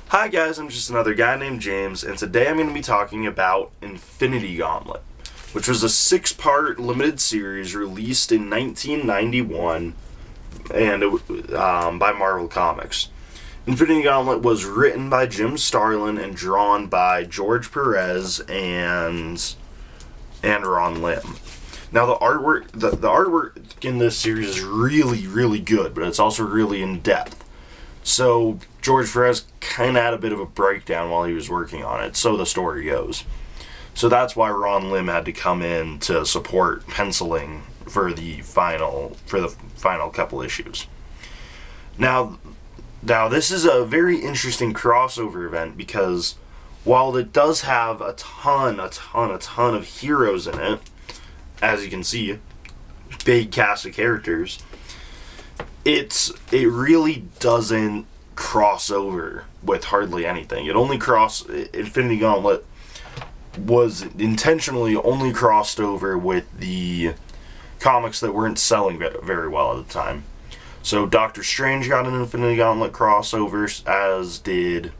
Hi guys, I'm just another guy named James, and today I'm going to be talking about Infinity Gauntlet, which was a 6-part limited series released in 1991 by Marvel Comics. Infinity Gauntlet was written by Jim Starlin and drawn by George Perez and Ron Lim. Now the artwork in this series is really good, but it's also really in depth. So George Perez kind of had a bit of a breakdown while he was working on it, so the story goes. So that's why Ron Lim had to come in to support penciling for the final couple issues. Now this is a very interesting crossover event because while it does have a ton of heroes in it, as you can see, big cast of characters, it really doesn't cross over with hardly anything. Infinity Gauntlet was intentionally only crossed over with the comics that weren't selling very well at the time. So Doctor Strange got an Infinity Gauntlet crossover, as did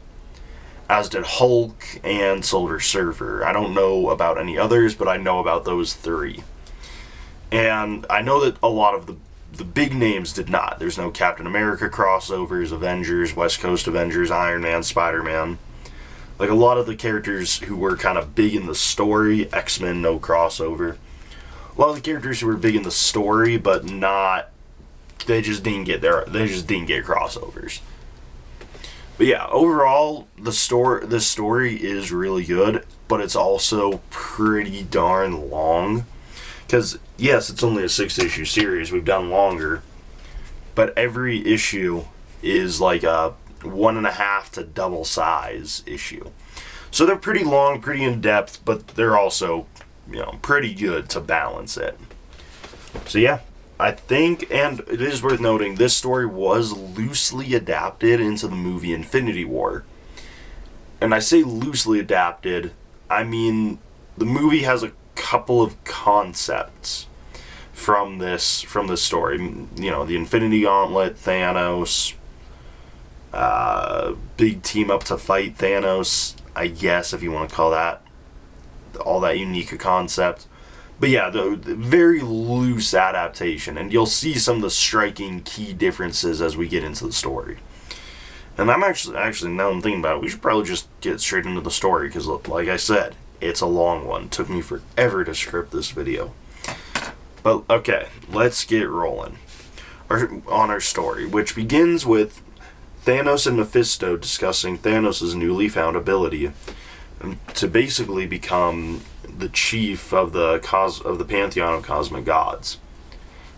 Hulk and Silver Surfer. I don't know about any others, but I know about those three. And I know that a lot of the big names did not. There's no Captain America crossovers, Avengers, West Coast Avengers, Iron Man, Spider-Man. Like a lot of the characters who were kind of big in the story, X-Men, no crossover. A lot of the characters who were big in the story, but not, they just didn't get crossovers. But yeah, overall, this story is really good, but it's also pretty darn long. Because, yes, it's only a 6-issue series. We've done longer. But every issue is like a 1.5 to double size issue. So they're pretty long, pretty in-depth, but they're also, pretty good to balance it. So yeah, I think, and it is worth noting, this story was loosely adapted into the movie Infinity War. And I say loosely adapted, I mean, the movie has a couple of concepts from this story. The Infinity Gauntlet, Thanos, big team up to fight Thanos, I guess, if you want to call that all that unique a concept. But yeah, the very loose adaptation, and you'll see some of the striking key differences as we get into the story. And I'm actually now I'm thinking about it, we should probably just get straight into the story, because like I said, it's a long one. It took me forever to script this video. But okay, let's get rolling on our story, which begins with Thanos and Mephisto discussing Thanos' newly found ability to basically become the chief of the pantheon of cosmic gods.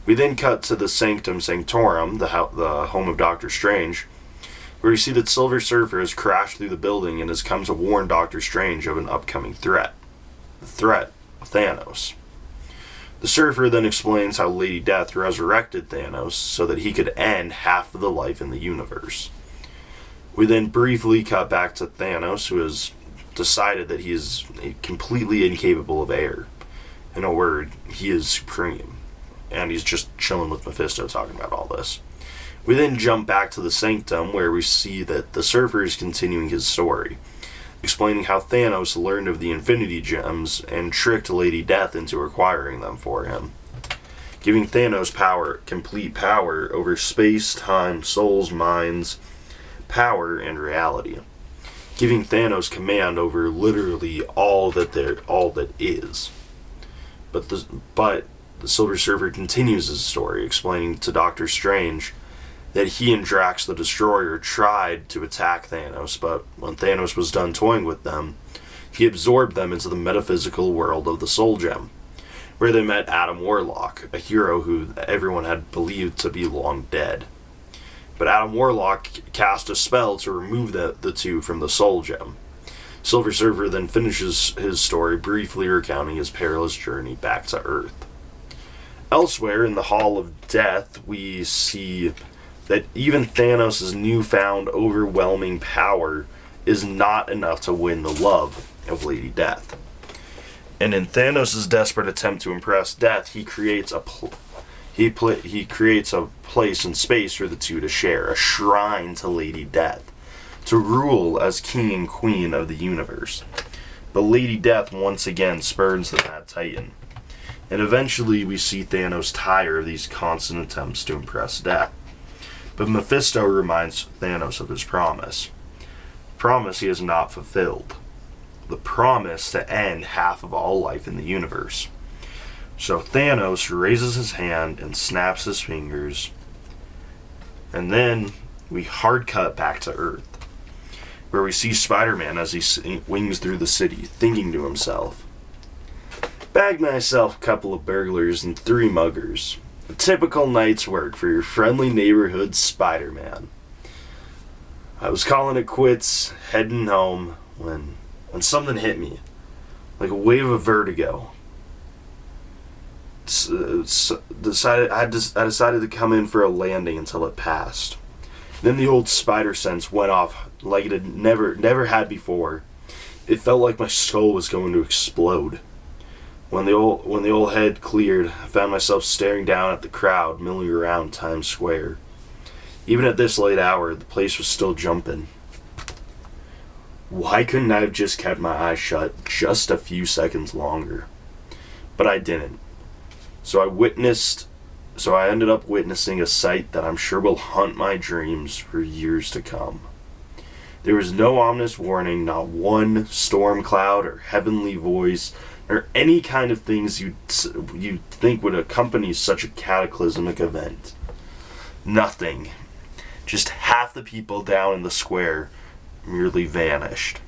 We then cut to the Sanctum Sanctorum, the home of Doctor Strange, where we see that Silver Surfer has crashed through the building and has come to warn Doctor Strange of an upcoming threat. The threat of Thanos. The Surfer then explains how Lady Death resurrected Thanos so that he could end half of the life in the universe. We then briefly cut back to Thanos, who has decided that he is completely incapable of air. In a word, he is supreme. And he's just chilling with Mephisto talking about all this. We then jump back to the Sanctum, where we see that the Surfer is continuing his story, explaining how Thanos learned of the Infinity Gems and tricked Lady Death into acquiring them for him, giving Thanos complete power over space, time, souls, minds, power, and reality, giving Thanos command over literally all that is. But the Silver Surfer continues his story, explaining to Doctor Strange that he and Drax the Destroyer tried to attack Thanos, but when Thanos was done toying with them, he absorbed them into the metaphysical world of the Soul Gem, where they met Adam Warlock, a hero who everyone had believed to be long dead. But Adam Warlock cast a spell to remove the two from the Soul Gem. Silver Surfer then finishes his story, briefly recounting his perilous journey back to Earth. Elsewhere, in the Hall of Death, we see that even Thanos' newfound overwhelming power is not enough to win the love of Lady Death. And in Thanos' desperate attempt to impress Death, he creates a place in space for the two to share, a shrine to Lady Death, to rule as king and queen of the universe. But Lady Death once again spurns the Mad Titan. And eventually we see Thanos tire of these constant attempts to impress Death. But Mephisto reminds Thanos of his promise. Promise he has not fulfilled. The promise to end half of all life in the universe. So Thanos raises his hand and snaps his fingers. And then we hard cut back to Earth, where we see Spider-Man as he wings through the city, thinking to himself, "Bagged myself a couple of burglars and 3 muggers. A typical night's work for your friendly neighborhood Spider-Man. I was calling it quits, heading home, when something hit me, like a wave of vertigo. I decided to come in for a landing until it passed. Then the old spider sense went off like it had never had before. It felt like my skull was going to explode. When the old head cleared, I found myself staring down at the crowd milling around Times Square. Even at this late hour, the place was still jumping. Why couldn't I have just kept my eyes shut just a few seconds longer? But I didn't. So I ended up witnessing a sight that I'm sure will haunt my dreams for years to come. There was no ominous warning, not one storm cloud or heavenly voice, or any kind of things you'd think would accompany such a cataclysmic event. Nothing. Just half the people down in the square merely vanished.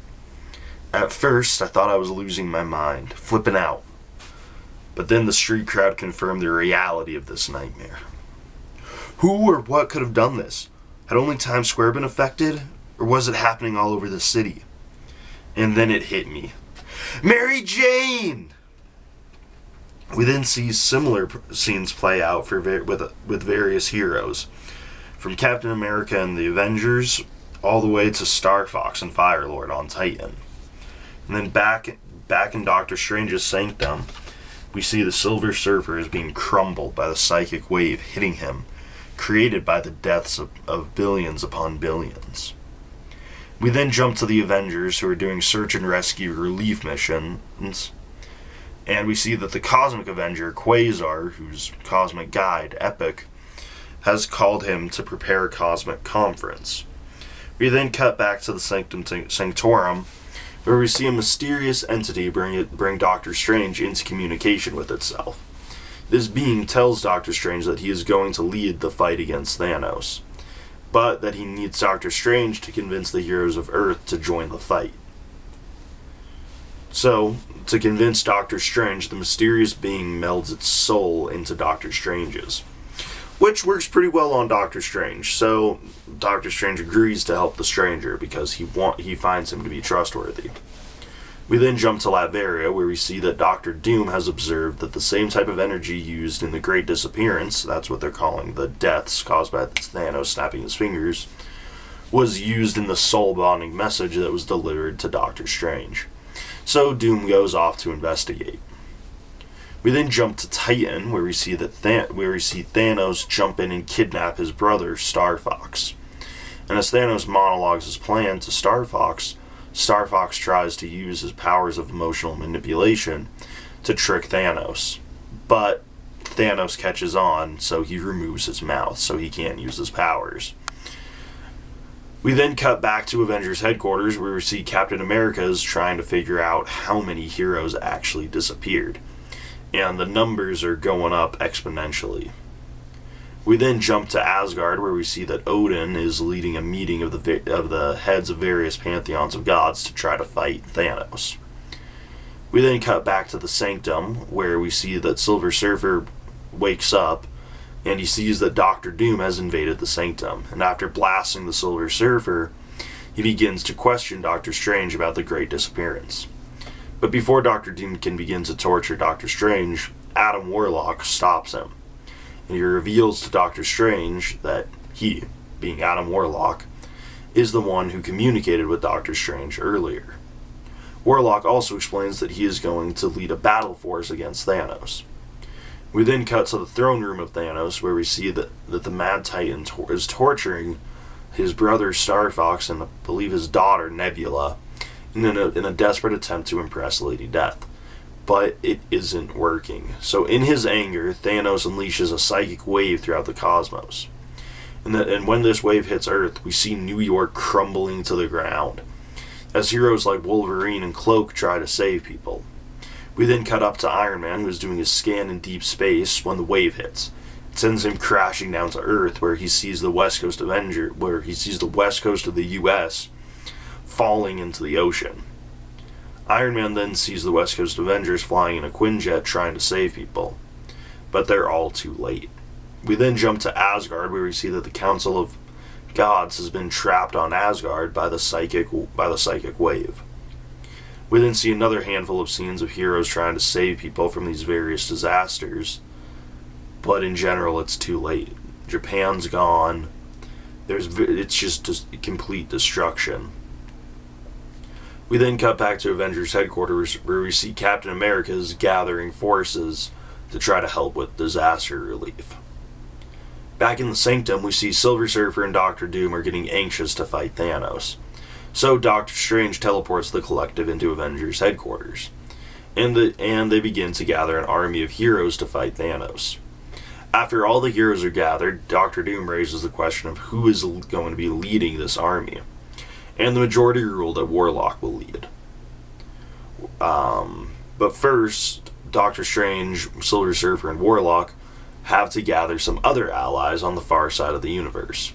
At first, I thought I was losing my mind, flipping out. But then the street crowd confirmed the reality of this nightmare. Who or what could have done this? Had only Times Square been affected? Or was it happening all over the city? And then it hit me. Mary Jane! We then see similar scenes play out with various heroes. From Captain America and the Avengers, all the way to Star Fox and Firelord on Titan. And then back in Doctor Strange's sanctum, we see the Silver Surfer is being crumbled by the psychic wave hitting him, created by the deaths of billions upon billions. We then jump to the Avengers, who are doing search and rescue relief missions, and we see that the Cosmic Avenger, Quasar, whose cosmic guide, Epic, has called him to prepare a cosmic conference. We then cut back to the Sanctum Sanctorum, where we see a mysterious entity bring Doctor Strange into communication with itself. This being tells Doctor Strange that he is going to lead the fight against Thanos, but that he needs Doctor Strange to convince the heroes of Earth to join the fight. So, to convince Doctor Strange, the mysterious being melds its soul into Doctor Strange's, which works pretty well on Doctor Strange. So Doctor Strange agrees to help the stranger because he finds him to be trustworthy. We then jump to Latveria, where we see that Doctor Doom has observed that the same type of energy used in the Great Disappearance, that's what they're calling the deaths caused by Thanos snapping his fingers, was used in the soul-bonding message that was delivered to Doctor Strange. So Doom goes off to investigate. We then jump to Titan, where we see Thanos jump in and kidnap his brother, Star Fox. And as Thanos monologues his plan to Star Fox tries to use his powers of emotional manipulation to trick Thanos. But Thanos catches on, so he removes his mouth, so he can't use his powers. We then cut back to Avengers headquarters, where we see Captain America is trying to figure out how many heroes actually disappeared. And the numbers are going up exponentially. We then jump to Asgard, where we see that Odin is leading a meeting of the heads of various pantheons of gods to try to fight Thanos. We then cut back to the Sanctum, where we see that Silver Surfer wakes up, and he sees that Doctor Doom has invaded the Sanctum. And after blasting the Silver Surfer, he begins to question Doctor Strange about the Great Disappearance. But before Doctor Doom can begin to torture Doctor Strange, Adam Warlock stops him. And he reveals to Doctor Strange that he, being Adam Warlock, is the one who communicated with Doctor Strange earlier. Warlock also explains that he is going to lead a battle force against Thanos. We then cut to the throne room of Thanos, where we see that the Mad Titan is torturing his brother Star Fox, and I believe his daughter Nebula, in a desperate attempt to impress Lady Death. But it isn't working. So in his anger, Thanos unleashes a psychic wave throughout the cosmos. And when this wave hits Earth, we see New York crumbling to the ground, as heroes like Wolverine and Cloak try to save people. We then cut up to Iron Man, who is doing his scan in deep space when the wave hits. It sends him crashing down to Earth, where he sees the West Coast of the U.S. falling into the ocean. Iron Man then sees the West Coast Avengers flying in a Quinjet trying to save people, but they're all too late. We then jump to Asgard, where we see that the Council of Gods has been trapped on Asgard by the psychic wave. We then see another handful of scenes of heroes trying to save people from these various disasters, but in general it's too late. Japan's gone. It's just complete destruction. We then cut back to Avengers headquarters, where we see Captain America's gathering forces to try to help with disaster relief. Back in the Sanctum, we see Silver Surfer and Doctor Doom are getting anxious to fight Thanos. So Doctor Strange teleports the collective into Avengers headquarters, and they begin to gather an army of heroes to fight Thanos. After all the heroes are gathered, Doctor Doom raises the question of who is going to be leading this army, and the majority rule that Warlock will lead. But first, Doctor Strange, Silver Surfer, and Warlock have to gather some other allies on the far side of the universe.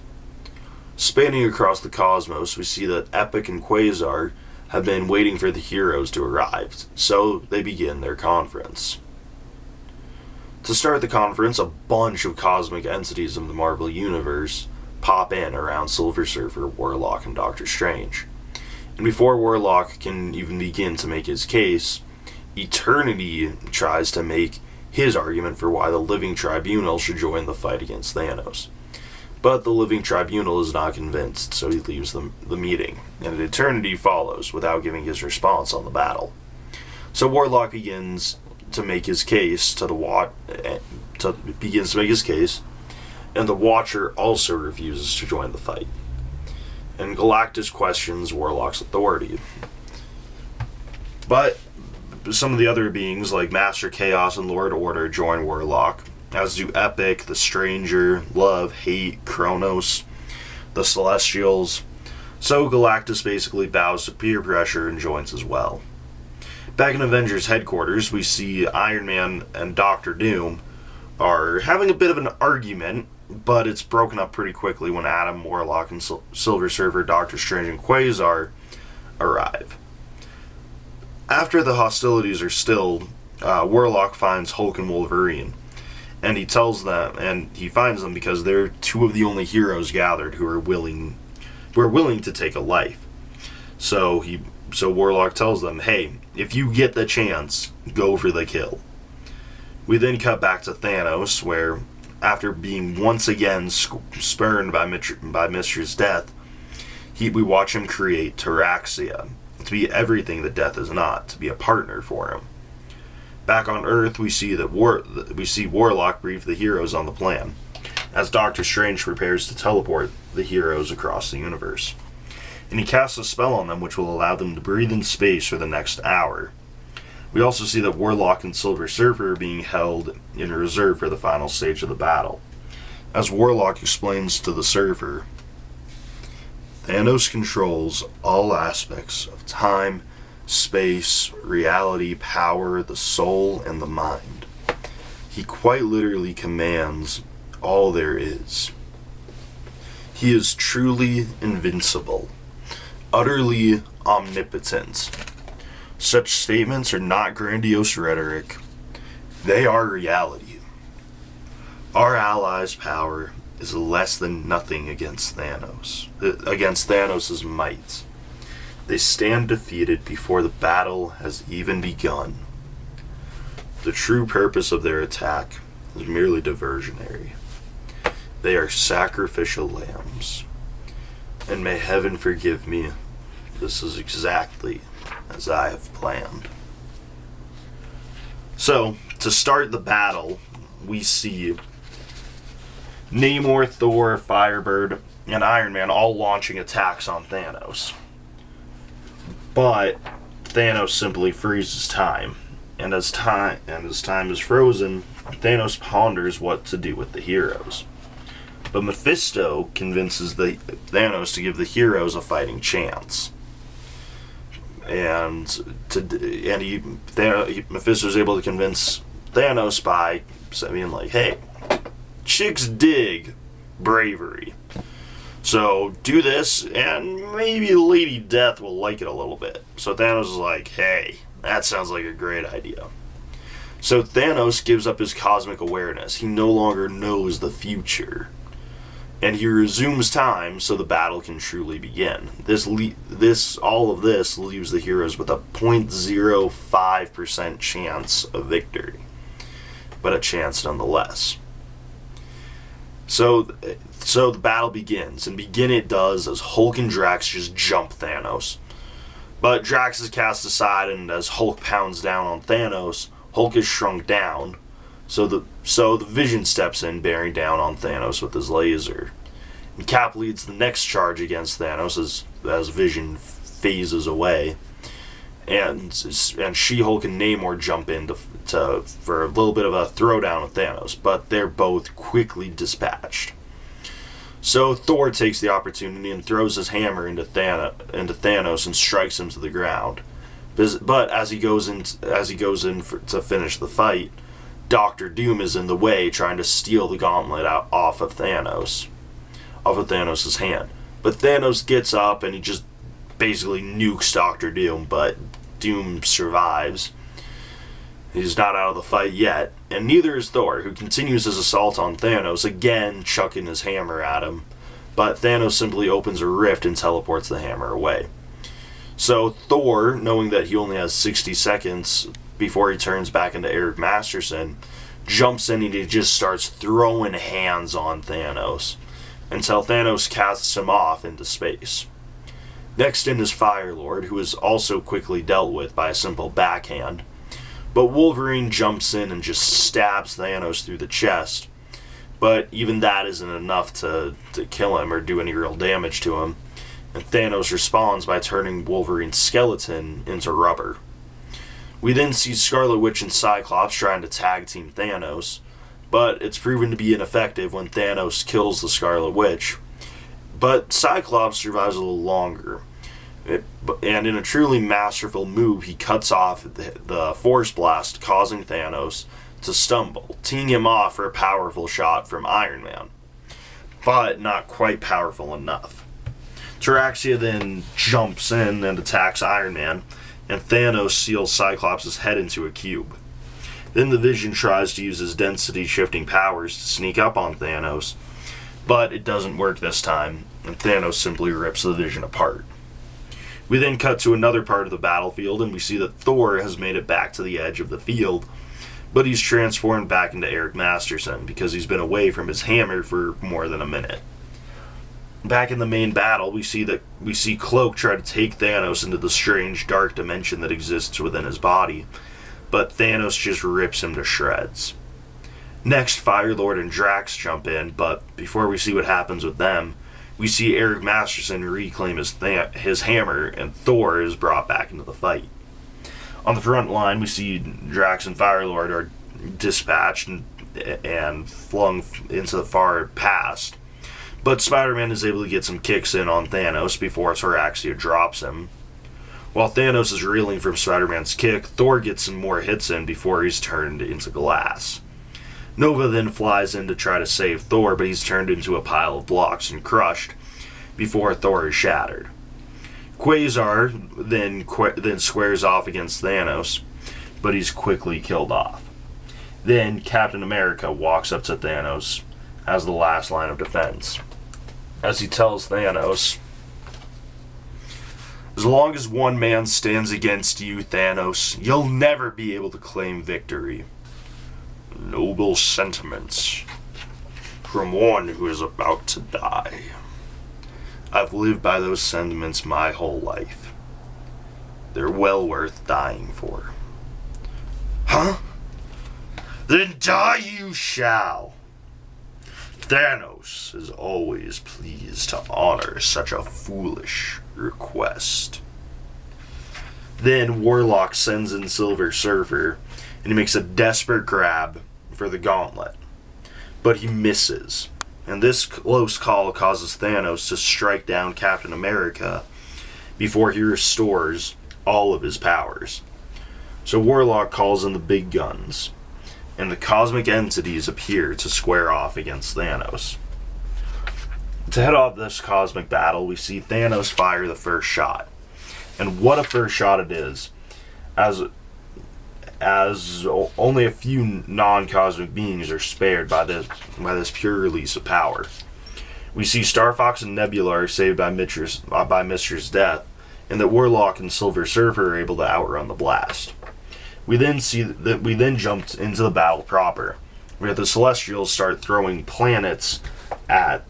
Spanning across the cosmos, we see that Epic and Quasar have been waiting for the heroes to arrive, so they begin their conference. To start the conference, a bunch of cosmic entities of the Marvel Universe pop in around Silver Surfer, Warlock, and Doctor Strange. And before Warlock can even begin to make his case, Eternity tries to make his argument for why the Living Tribunal should join the fight against Thanos. But the Living Tribunal is not convinced, so he leaves the meeting, and Eternity follows without giving his response on the battle. So Warlock begins to make his case and the Watcher also refuses to join the fight. And Galactus questions Warlock's authority. But some of the other beings, like Master Chaos and Lord Order, join Warlock, as do Epic, the Stranger, Love, Hate, Kronos, the Celestials. So Galactus basically bows to peer pressure and joins as well. Back in Avengers headquarters, we see Iron Man and Doctor Doom are having a bit of an argument, but it's broken up pretty quickly when Adam, Warlock, and Silver Surfer, Doctor Strange, and Quasar arrive. After the hostilities are stilled, Warlock finds Hulk and Wolverine, and he finds them because they're two of the only heroes gathered who are willing to take a life. So Warlock tells them, "Hey, if you get the chance, go for the kill." We then cut back to Thanos, where, after being once again spurned by Mistress Death, we watch him create Taraxia to be everything that Death is not, to be a partner for him. Back on Earth, we see Warlock brief the heroes on the plan, as Doctor Strange prepares to teleport the heroes across the universe. And he casts a spell on them which will allow them to breathe in space for the next hour. We also see that Warlock and Silver Surfer are being held in reserve for the final stage of the battle. As Warlock explains to the Surfer, Thanos controls all aspects of time, space, reality, power, the soul, and the mind. He quite literally commands all there is. He is truly invincible, utterly omnipotent. Such statements are not grandiose rhetoric. They are reality. Our allies' power is less than nothing against Thanos' might. They stand defeated before the battle has even begun. The true purpose of their attack is merely diversionary. They are sacrificial lambs. And may heaven forgive me, this is exactly as I have planned. So, to start the battle, we see Namor, Thor, Firebird, and Iron Man all launching attacks on Thanos. But Thanos simply freezes time. And as time is frozen, Thanos ponders what to do with the heroes. But Mephisto convinces Thanos to give the heroes a fighting chance. Mephisto's able to convince Thanos by saying, like, hey, chicks dig bravery. So do this, and maybe Lady Death will like it a little bit. So Thanos is like, hey, that sounds like a great idea. So Thanos gives up his cosmic awareness. He no longer knows the future. And he resumes time so the battle can truly begin. All of this leaves the heroes with a 0.05% chance of victory. But a chance nonetheless. So the battle begins, and begin it does as Hulk and Drax just jump Thanos. But Drax is cast aside, and as Hulk pounds down on Thanos, Hulk is shrunk down. So the Vision steps in, bearing down on Thanos with his laser. And Cap leads the next charge against Thanos as Vision phases away. And She-Hulk and Namor jump in for a little bit of a throwdown with Thanos, but they're both quickly dispatched. So Thor takes the opportunity and throws his hammer into Thanos and strikes him to the ground. But as he goes in to finish the fight, Doctor Doom is in the way, trying to steal the gauntlet off of Thanos' hand. But Thanos gets up and he just basically nukes Doctor Doom, but Doom survives. He's not out of the fight yet, and neither is Thor, who continues his assault on Thanos, again chucking his hammer at him. But Thanos simply opens a rift and teleports the hammer away. So Thor, knowing that he only has 60 seconds before he turns back into Eric Masterson, jumps in and he just starts throwing hands on Thanos until Thanos casts him off into space. Next in is Firelord, who is also quickly dealt with by a simple backhand. But Wolverine jumps in and just stabs Thanos through the chest. But even that isn't enough to kill him or do any real damage to him. And Thanos responds by turning Wolverine's skeleton into rubber. We then see Scarlet Witch and Cyclops trying to tag team Thanos, but it's proven to be ineffective when Thanos kills the Scarlet Witch. But Cyclops survives a little longer. And in a truly masterful move, he cuts off the Force Blast, causing Thanos to stumble, teeing him off for a powerful shot from Iron Man. But not quite powerful enough. Taraxia then jumps in and attacks Iron Man, and Thanos seals Cyclops' head into a cube. Then the Vision tries to use his density-shifting powers to sneak up on Thanos, but it doesn't work this time, and Thanos simply rips the Vision apart. We then cut to another part of the battlefield, and we see that Thor has made it back to the edge of the field, but he's transformed back into Eric Masterson because he's been away from his hammer for more than a minute. Back in the main battle, we see Cloak try to take Thanos into the strange dark dimension that exists within his body, but Thanos just rips him to shreds. Next, Firelord and Drax jump in, but before we see what happens with them, we see Eric Masterson reclaim his hammer, and Thor is brought back into the fight. On the front line, we see Drax and Firelord are dispatched and flung into the far past, but Spider-Man is able to get some kicks in on Thanos before Taraxia drops him. While Thanos is reeling from Spider-Man's kick, Thor gets some more hits in before he's turned into glass. Nova then flies in to try to save Thor, but he's turned into a pile of blocks and crushed before Thor is shattered. Quasar then squares off against Thanos, but he's quickly killed off. Then Captain America walks up to Thanos as the last line of defense, as he tells Thanos, "As long as one man stands against you, Thanos, you'll never be able to claim victory." Noble sentiments from one who is about to die. I've lived by those sentiments my whole life. They're well worth dying for. Huh? Then die you shall. Thanos is always pleased to honor such a foolish request. Then Warlock sends in Silver Surfer, and he makes a desperate grab for the gauntlet. But he misses, and this close call causes Thanos to strike down Captain America before he restores all of his powers. So Warlock calls in the big guns, and the cosmic entities appear to square off against Thanos. To head off this cosmic battle, we see Thanos fire the first shot. And what a first shot it is, as only a few non-cosmic beings are spared by this pure release of power. We see Star Fox and Nebula are saved by Mistra's death, and that Warlock and Silver Surfer are able to outrun the blast. We then jumped into the battle proper, where the Celestials start throwing planets at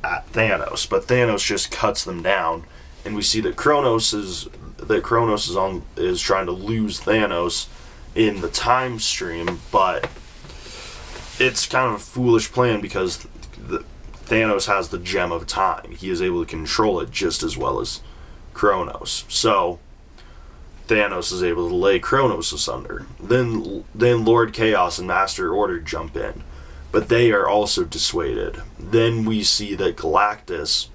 Thanos, but Thanos just cuts them down, and we see that Kronos is trying to lose Thanos in the time stream, but it's kind of a foolish plan because Thanos has the gem of time. He is able to control it just as well as Kronos. So Thanos is able to lay Kronos asunder. Then Lord Chaos and Master Order jump in, but they are also dissuaded. Then we see that Galactus,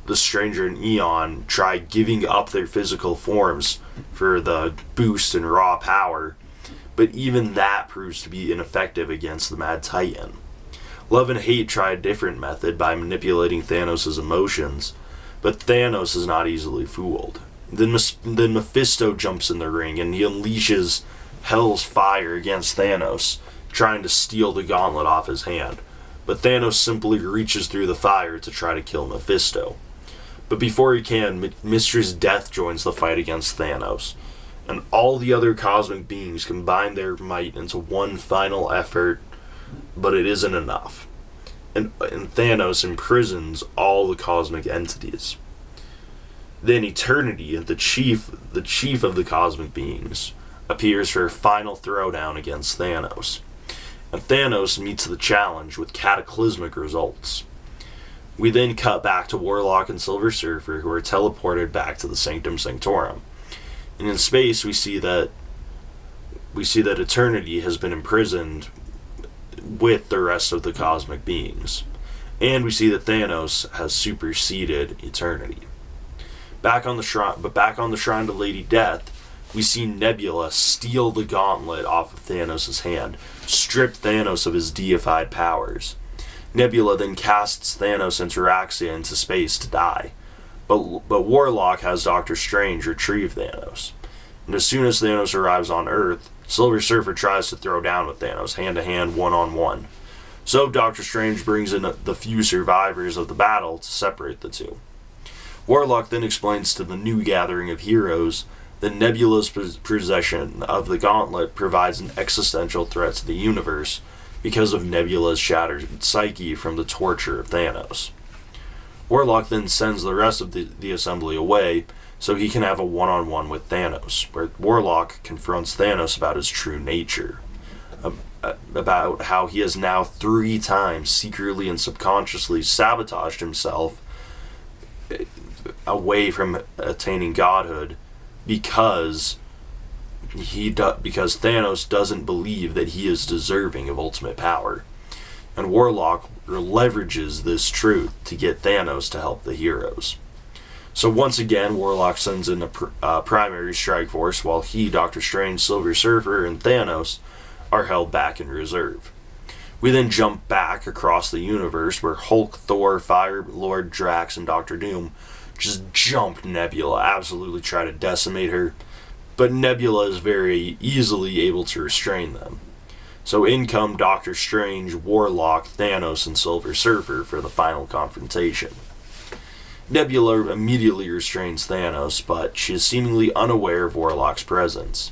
the Stranger, and Eon try giving up their physical forms for the boost in raw power, but even that proves to be ineffective against the Mad Titan. Love and Hate try a different method by manipulating Thanos' emotions, but Thanos is not easily fooled. Then Mephisto jumps in the ring and he unleashes Hell's fire against Thanos, trying to steal the gauntlet off his hand. But Thanos simply reaches through the fire to try to kill Mephisto. But before he can, Mistra's death joins the fight against Thanos, and all the other cosmic beings combine their might into one final effort, but it isn't enough. And Thanos imprisons all the cosmic entities. Then Eternity, the chief of the cosmic beings, appears for a final throwdown against Thanos. And Thanos meets the challenge with cataclysmic results. We then cut back to Warlock and Silver Surfer, who are teleported back to the Sanctum Sanctorum. And in space, we see that Eternity has been imprisoned with the rest of the cosmic beings. And we see that Thanos has superseded Eternity. Back on the shrine to Lady Death, we see Nebula steal the gauntlet off of Thanos' hand, strip Thanos of his deified powers. Nebula then casts Thanos into Raxia into space to die, but Warlock has Doctor Strange retrieve Thanos. And as soon as Thanos arrives on Earth, Silver Surfer tries to throw down with Thanos, hand-to-hand, one-on-one. So Doctor Strange brings in the few survivors of the battle to separate the two. Warlock then explains to the new gathering of heroes that Nebula's possession of the gauntlet provides an existential threat to the universe because of Nebula's shattered psyche from the torture of Thanos. Warlock then sends the rest of the assembly away so he can have a one-on-one with Thanos, where Warlock confronts Thanos about his true nature, about how he has now 3 times secretly and subconsciously sabotaged himself away from attaining godhood because Thanos doesn't believe that he is deserving of ultimate power. And Warlock leverages this truth to get Thanos to help the heroes. So once again, Warlock sends in a primary strike force while he, Doctor Strange, Silver Surfer, and Thanos are held back in reserve. We then jump back across the universe where Hulk, Thor, Fire Lord, Drax, and Doctor Doom just jump Nebula, absolutely try to decimate her, but Nebula is very easily able to restrain them. So in come Doctor Strange, Warlock, Thanos, and Silver Surfer for the final confrontation. Nebula immediately restrains Thanos, but she is seemingly unaware of Warlock's presence.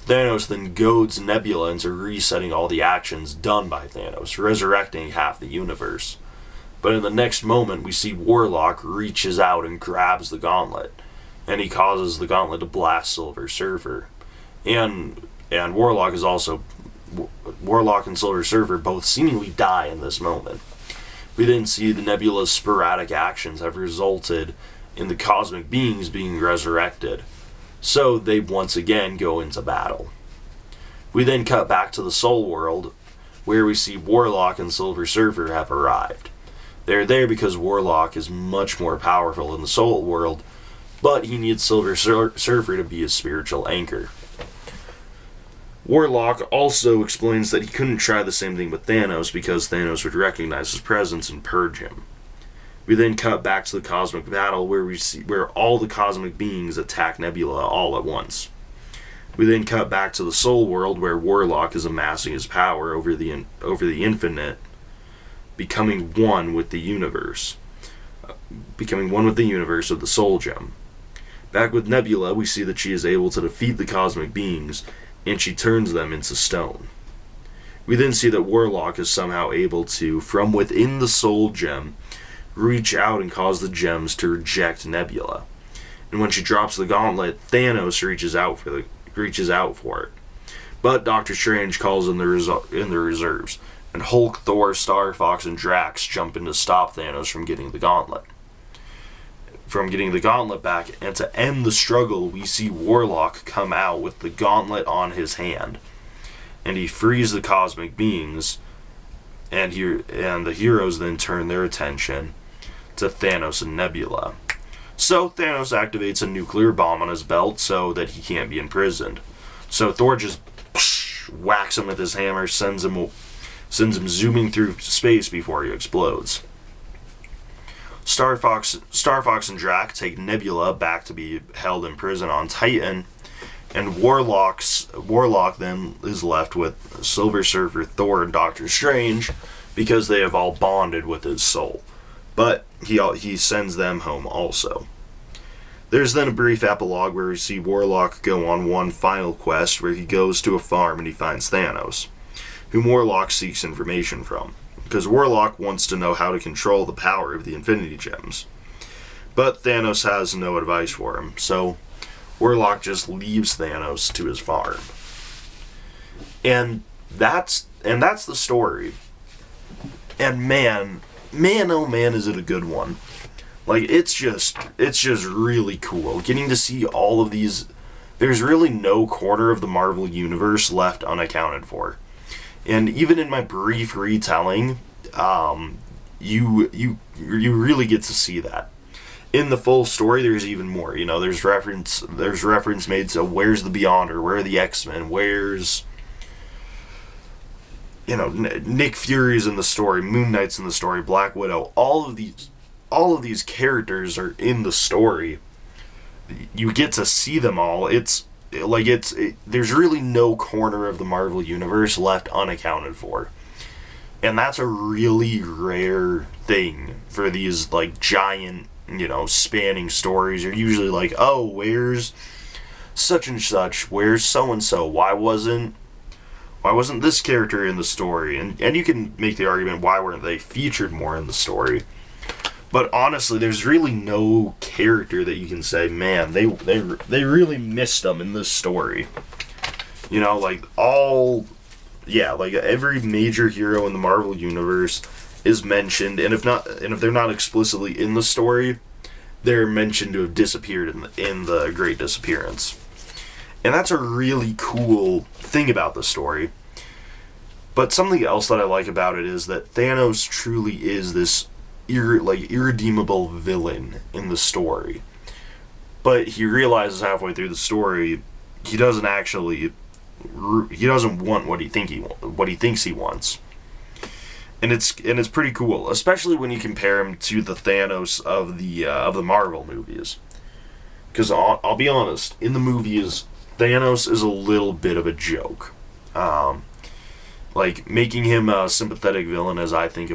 Thanos then goads Nebula into resetting all the actions done by Thanos, resurrecting half the universe. But in the next moment, we see Warlock reaches out and grabs the gauntlet, and he causes the gauntlet to blast Silver Surfer. And Warlock and Silver Surfer both seemingly die in this moment. We then see the Nebula's sporadic actions have resulted in the cosmic beings being resurrected, so they once again go into battle. We then cut back to the Soul World, where we see Warlock and Silver Surfer have arrived. They're there because Warlock is much more powerful in the Soul World, but he needs Silver Surfer to be his spiritual anchor. Warlock also explains that he couldn't try the same thing with Thanos because Thanos would recognize his presence and purge him. We then cut back to the cosmic battle where all the cosmic beings attack Nebula all at once. We then cut back to the Soul World where Warlock is amassing his power over the infinite, becoming one with the universe of the Soul Gem. Back with Nebula, we see that she is able to defeat the cosmic beings, and she turns them into stone. We then see that Warlock is somehow able to, from within the Soul Gem, reach out and cause the gems to reject Nebula. And when she drops the gauntlet, Thanos reaches out for it. But Doctor Strange calls in the reserves, and Hulk, Thor, Star Fox, and Drax jump in to stop Thanos from getting the gauntlet. Back, and to end the struggle, we see Warlock come out with the gauntlet on his hand, and he frees the cosmic beings, and the heroes then turn their attention to Thanos and Nebula. So Thanos activates a nuclear bomb on his belt so that he can't be imprisoned. So Thor just whacks him with his hammer, sends him zooming through space before he explodes. Star Fox and Drax take Nebula back to be held in prison on Titan, and Warlock then is left with Silver Surfer, Thor, and Doctor Strange because they have all bonded with his soul. But he sends them home also. There's then a brief epilogue where we see Warlock go on one final quest where he goes to a farm and he finds Thanos, whom Warlock seeks information from, because Warlock wants to know how to control the power of the Infinity Gems. But Thanos has no advice for him, so Warlock just leaves Thanos to his farm. And that's the story. And man, oh man, is it a good one. Like, it's just really cool. Getting to see all of these, there's really no corner of the Marvel Universe left unaccounted for. And even in my brief retelling, you really get to see that. In the full story, there's even more. There's reference made to where's the Beyonder, where are the X-Men, where's Nick Fury's in the story, Moon Knight's in the story, Black Widow. All of these characters are in the story. You get to see them all. There's really no corner of the Marvel Universe left unaccounted for. And that's a really rare thing for these, giant, spanning stories. You're usually like, oh, where's such and such? Where's so-and-so? Why wasn't this character in the story? And you can make the argument, why weren't they featured more in the story? But honestly, there's really no character that you can say, man, they really missed them in this story. Every major hero in the Marvel Universe is mentioned, and if they're not explicitly in the story, they're mentioned to have disappeared in the Great Disappearance. And that's a really cool thing about the story. But something else that I like about it is that Thanos truly is this irredeemable villain in the story. But he realizes halfway through the story he doesn't want what he thinks he wants. And it's pretty cool, especially when you compare him to the Thanos of the Marvel movies. Because I'll be honest, in the movies, Thanos is a little bit of a joke. Making him a sympathetic villain is, I think,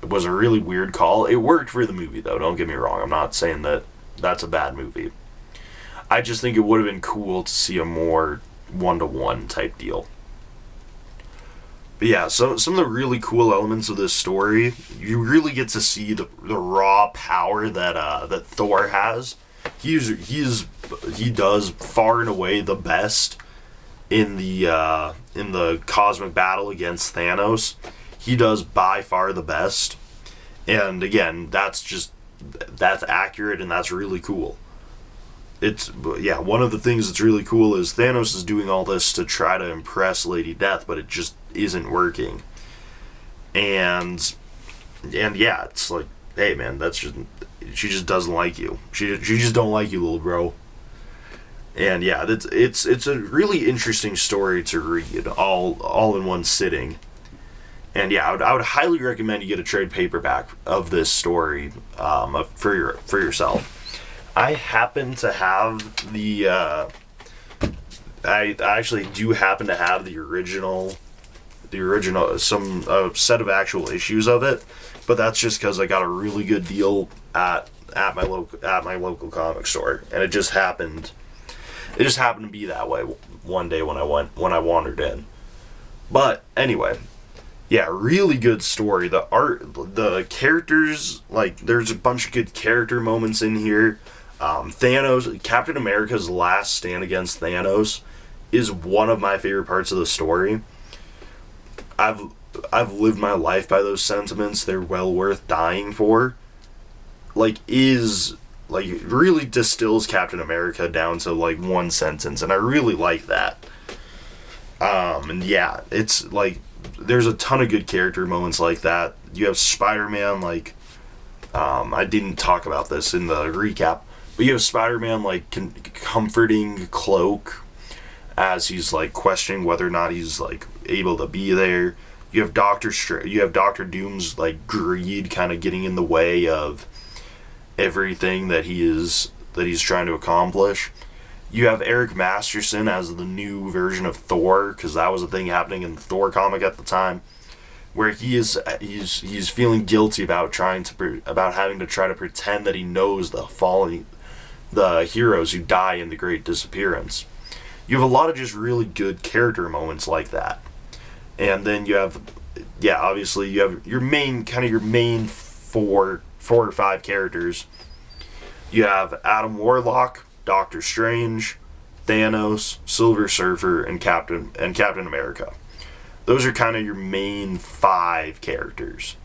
was a really weird call. It worked for the movie, though, don't get me wrong. I'm not saying that that's a bad movie. I just think it would have been cool to see a more one-to-one type deal. But yeah, so some of the really cool elements of this story, you really get to see the raw power that Thor has. He does far and away the best in the cosmic battle against Thanos. he does by far the best. And again, that's accurate, and that's really cool. One of the things that's really cool is Thanos is doing all this to try to impress Lady Death, but it just isn't working. And yeah, it's like, hey man, she just doesn't like you. She just don't like you, little bro. And yeah, it's a really interesting story to read all in one sitting. And yeah, I would highly recommend you get a trade paperback of this story for yourself. I happen to have the I actually do happen to have the original some set of actual issues of it, but that's just because I got a really good deal at my local comic store, and it just happened to be that way one day when I wandered in. But anyway, yeah, really good story. The art, the characters, like, there's a bunch of good character moments in here. Thanos, Captain America's last stand against Thanos is one of my favorite parts of the story. I've lived my life by those sentiments. They're well worth dying for. Really distills Captain America down to like one sentence, and I really like that. And yeah, it's like there's a ton of good character moments like that. You have Spider-Man, like, I didn't talk about this in the recap, but you have Spider-Man like comforting Cloak as he's like questioning whether or not he's like able to be there. You have Doctor Doom's like greed kind of getting in the way of everything that he's trying to accomplish. You have Eric Masterson as the new version of Thor, because that was a thing happening in the Thor comic at the time, where he's feeling guilty about having to try to pretend that he knows the heroes who die in the Great Disappearance. You have a lot of just really good character moments like that. And then you have, obviously you have your main four or five characters. You have Adam Warlock, Doctor Strange, Thanos, Silver Surfer, and Captain America. Those are kind of your main five characters.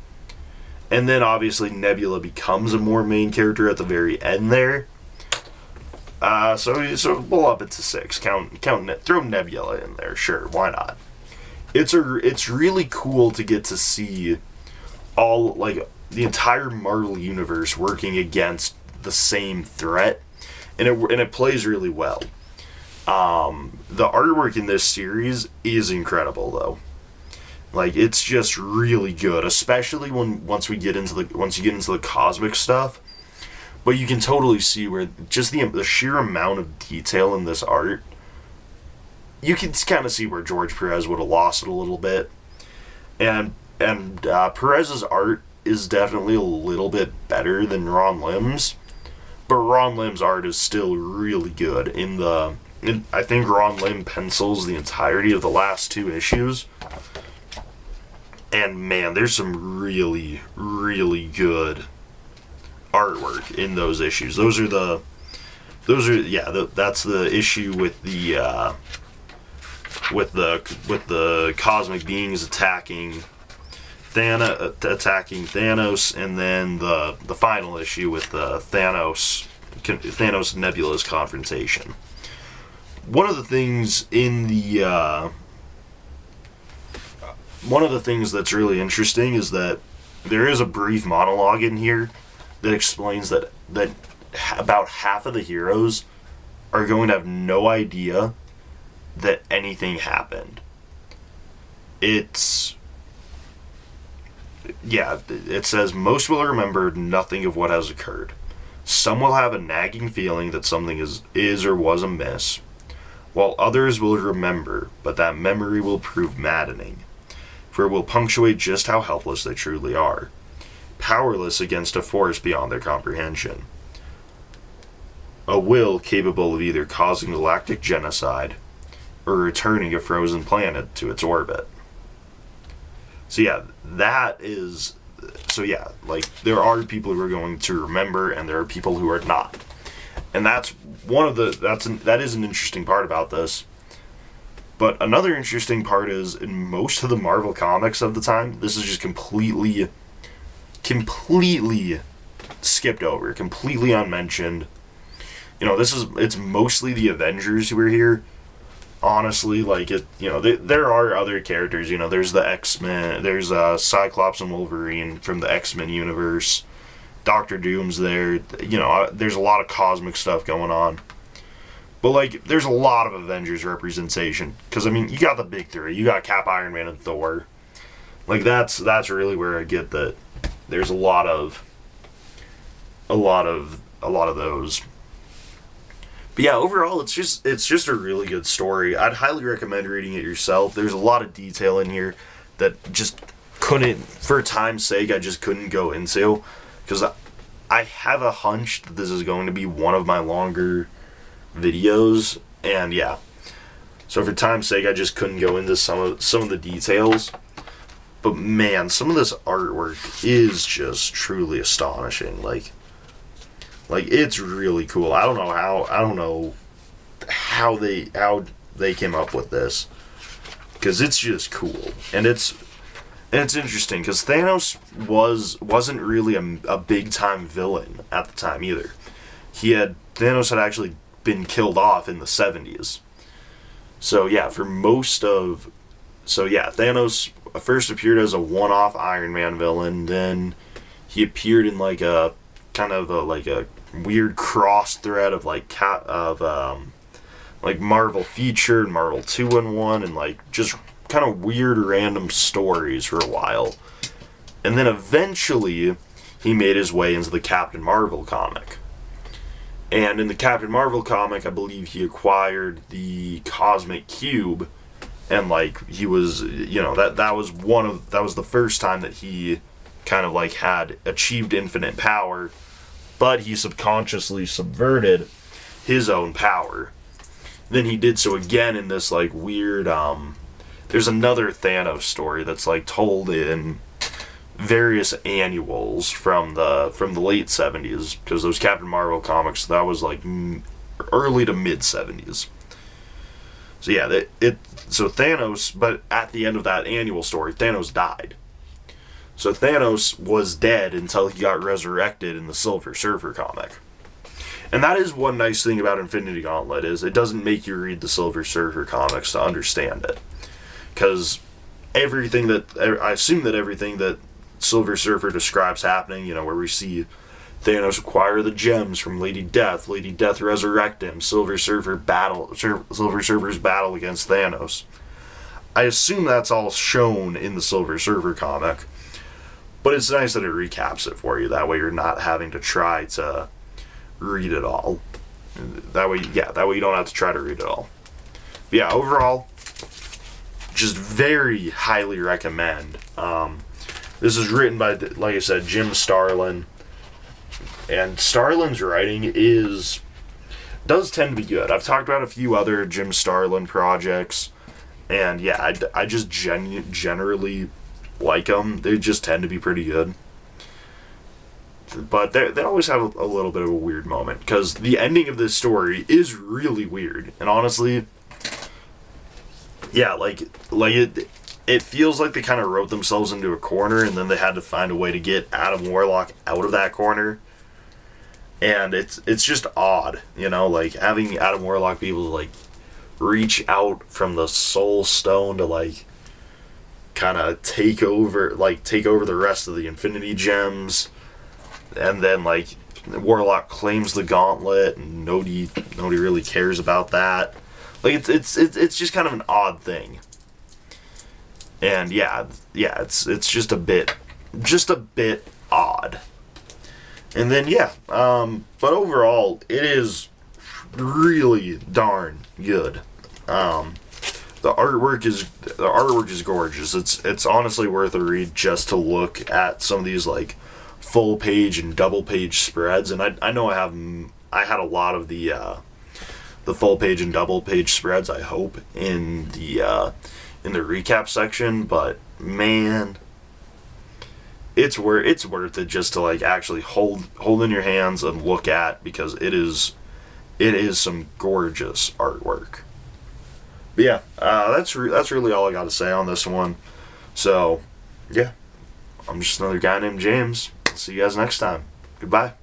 And then obviously Nebula becomes a more main character at the very end there. So we'll up it to 6. Throw Nebula in there, sure, why not? It's really cool to get to see all, like, the entire Marvel universe working against the same threat, and it plays really well. The artwork in this series is incredible, though. Like, it's just really good, especially once you get into the cosmic stuff. But you can totally see where just the sheer amount of detail in this art, you can kind of see where George Perez would have lost it a little bit. And Perez's art is definitely a little bit better than Ron Lim's, but Ron Lim's art is still really good. I think Ron Lim pencils the entirety of the last 2 issues, and man, there's some really, really good artwork in those issues. That's the issue with the cosmic beings attacking Thanos, and then the final issue with the Thanos Nebula's confrontation. One of the things that's really interesting is that there is a brief monologue in here that explains that about half of the heroes are going to have no idea that anything happened. It says most will remember nothing of what has occurred. Some will have a nagging feeling that something is or was amiss, while others will remember, but that memory will prove maddening, for it will punctuate just how helpless they truly are, powerless against a force beyond their comprehension. A will capable of either causing galactic genocide or returning a frozen planet to its orbit. There are people who are going to remember, and there are people who are not. And that is an interesting part about this. But another interesting part is in most of the Marvel comics of the time, this is just completely skipped over, completely unmentioned. It's mostly the Avengers who are here. Honestly, like there are other characters. There's the X-Men, there's Cyclops and Wolverine from the X-Men universe. Doctor Doom's there. There's a lot of cosmic stuff going on. But, like, there's a lot of Avengers representation. Because, you got the big three. You got Cap, Iron Man, and Thor. Like, that's really where I get that there's a lot of those. But yeah, overall, it's just a really good story. I'd highly recommend reading it yourself. There's a lot of detail in here that just couldn't, for time's sake, I just couldn't go into. Because I have a hunch that this is going to be one of my longer videos, and yeah, so for time's sake I just couldn't go into some of the details, but man, some of this artwork is just truly astonishing. Like it's really cool. I don't know how they came up with this, because it's just cool, and it's interesting because Thanos wasn't really a big time villain at the time either. Thanos had actually been killed off in the 70s. So yeah, Thanos first appeared as a one-off Iron Man villain, then he appeared in like a kind of a weird cross thread of like Marvel Feature and Marvel 2-in-1 and like just kind of weird random stories for a while. And then eventually he made his way into the Captain Marvel comic. And in the Captain Marvel comic, I believe he acquired the Cosmic Cube, and like he was, that was the first time that he kind of like had achieved infinite power, but he subconsciously subverted his own power. Then he did so again in this like weird there's another Thanos story that's like told in various annuals from the late 70s, because those Captain Marvel comics, that was like early to mid 70s. So yeah, so Thanos, but at the end of that annual story, Thanos died. So Thanos was dead until he got resurrected in the Silver Surfer comic. And that is one nice thing about Infinity Gauntlet, is it doesn't make you read the Silver Surfer comics to understand it. Because I assume that everything that Silver Surfer describes happening, where we see Thanos acquire the gems from Lady Death resurrect him, Silver Surfer's battle against Thanos. I assume that's all shown in the Silver Surfer comic, but it's nice that it recaps it for you. That way you're not having to try to read it all. That way you don't have to try to read it all. But yeah, overall, just very highly recommend. This is written by, like I said, Jim Starlin. And Starlin's writing does tend to be good. I've talked about a few other Jim Starlin projects, and yeah, I just generally like them. They just tend to be pretty good. But they always have a little bit of a weird moment, because the ending of this story is really weird. And honestly, yeah, it feels like they kind of wrote themselves into a corner, and then they had to find a way to get Adam Warlock out of that corner. And it's just odd, like having Adam Warlock be able to like reach out from the Soul Stone to like kind of take over the rest of the Infinity Gems, and then like Warlock claims the Gauntlet, and nobody really cares about that. Like it's just kind of an odd thing. And yeah, it's just a bit odd. And then but overall, it is really darn good. The artwork is gorgeous. It's honestly worth a read just to look at some of these like full page and double page spreads. And I know I had a lot of the full page and double page spreads, I hope, in the recap section, but man, it's worth it just to like actually hold in your hands and look at, because it is some gorgeous artwork. But yeah, that's really all I got to say on this one. So, yeah, I'm just another guy named James. See you guys next time. Goodbye.